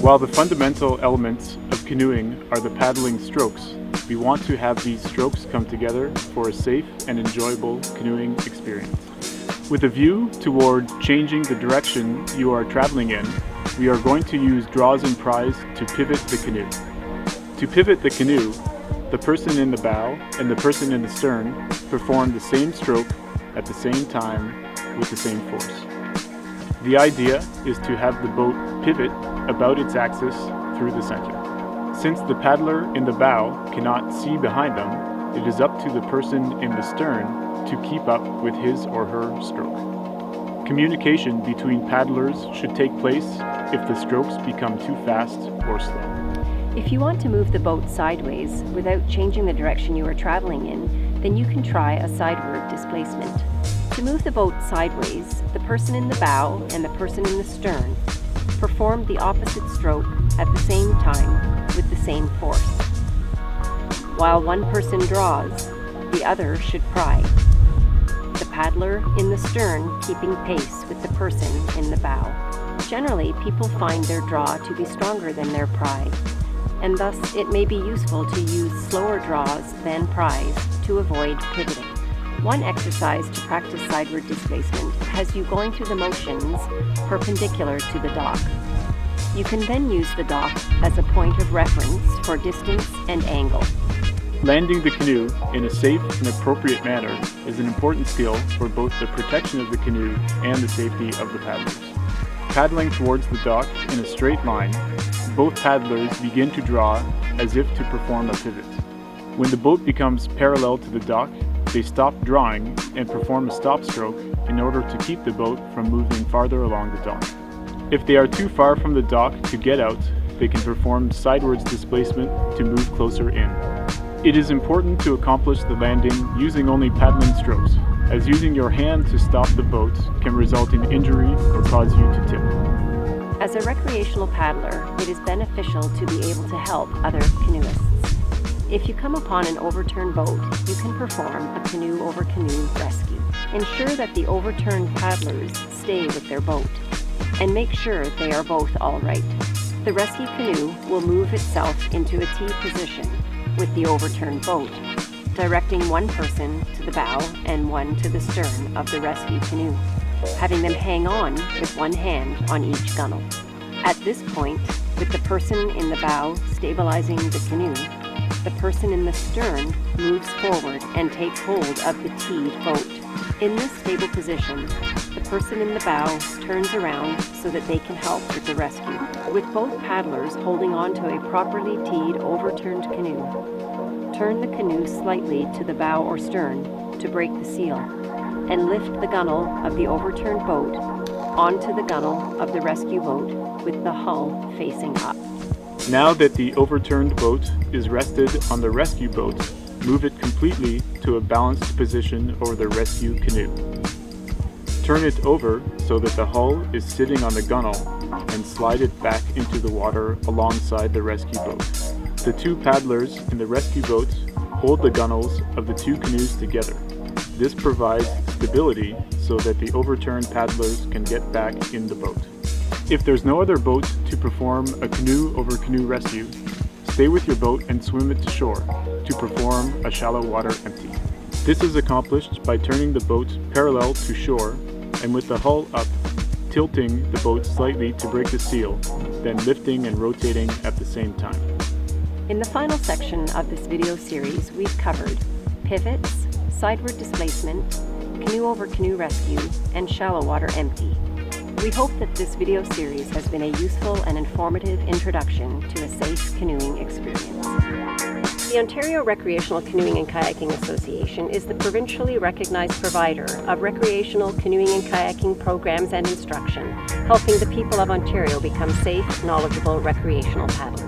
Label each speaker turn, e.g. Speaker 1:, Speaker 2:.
Speaker 1: While the fundamental elements of canoeing are the paddling strokes, we want to have these strokes come together for a safe and enjoyable canoeing experience. With a view toward changing the direction you are traveling in, we are going to use draws and pries to pivot the canoe. To pivot the canoe, the person in the bow and the person in the stern perform the same stroke at the same time with the same force. The idea is to have the boat pivot about its axis through the center. Since the paddler in the bow cannot see behind them, it is up to the person in the stern to keep up with his or her stroke. Communication between paddlers should take place if the strokes become too fast or slow.
Speaker 2: If you want to move the boat sideways without changing the direction you are traveling in, then you can try a sideward displacement. To move the boat sideways, the person in the bow and the person in the stern perform the opposite stroke at the same time with the same force. While one person draws, the other should pry. The paddler in the stern keeping pace with the person in the bow. Generally, people find their draw to be stronger than their pry, and thus it may be useful to use slower draws than pries to avoid pivoting. One exercise to practice sideward displacement has you going through the motions perpendicular to the dock. You can then use the dock as a point of reference for distance and angle.
Speaker 1: Landing the canoe in a safe and appropriate manner is an important skill for both the protection of the canoe and the safety of the paddlers. Paddling towards the dock in a straight line, both paddlers begin to draw as if to perform a pivot. When the boat becomes parallel to the dock, they stop drawing and perform a stop stroke in order to keep the boat from moving farther along the dock. If they are too far from the dock to get out, they can perform sidewards displacement to move closer in. It is important to accomplish the landing using only paddling strokes, as using your hand to stop the boat can result in injury or cause you to tip.
Speaker 2: As a recreational paddler, it is beneficial to be able to help other canoeists. If you come upon an overturned boat, you can perform a canoe-over-canoe rescue. Ensure that the overturned paddlers stay with their boat, and make sure they are both all right. The rescue canoe will move itself into a T position with the overturned boat, directing one person to the bow and one to the stern of the rescue canoe, having them hang on with one hand on each gunwale. At this point, with the person in the bow stabilizing the canoe, the person in the stern moves forward and takes hold of the T'd boat. In this stable position, the person in the bow turns around so that they can help with the rescue. With both paddlers holding onto a properly T'd overturned canoe, turn the canoe slightly to the bow or stern to break the seal, and lift the gunwale of the overturned boat onto the gunwale of the rescue boat with the hull facing up.
Speaker 1: Now that the overturned boat is rested on the rescue boat, move it completely to a balanced position over the rescue canoe. Turn it over so that the hull is sitting on the gunwale and slide it back into the water alongside the rescue boat. The two paddlers in the rescue boat hold the gunwales of the two canoes together. This provides stability so that the overturned paddlers can get back in the boat. If there's no other boat to perform a canoe-over-canoe rescue, stay with your boat and swim it to shore to perform a shallow water empty. This is accomplished by turning the boat parallel to shore and with the hull up, tilting the boat slightly to break the seal, then lifting and rotating at the same time.
Speaker 2: In the final section of this video series, we've covered pivots, sideward displacement, canoe-over-canoe rescue, and shallow water empty. We hope that this video series has been a useful and informative introduction to a safe canoeing experience. The Ontario Recreational Canoeing and Kayaking Association is the provincially recognized provider of recreational canoeing and kayaking programs and instruction, helping the people of Ontario become safe, knowledgeable recreational paddlers.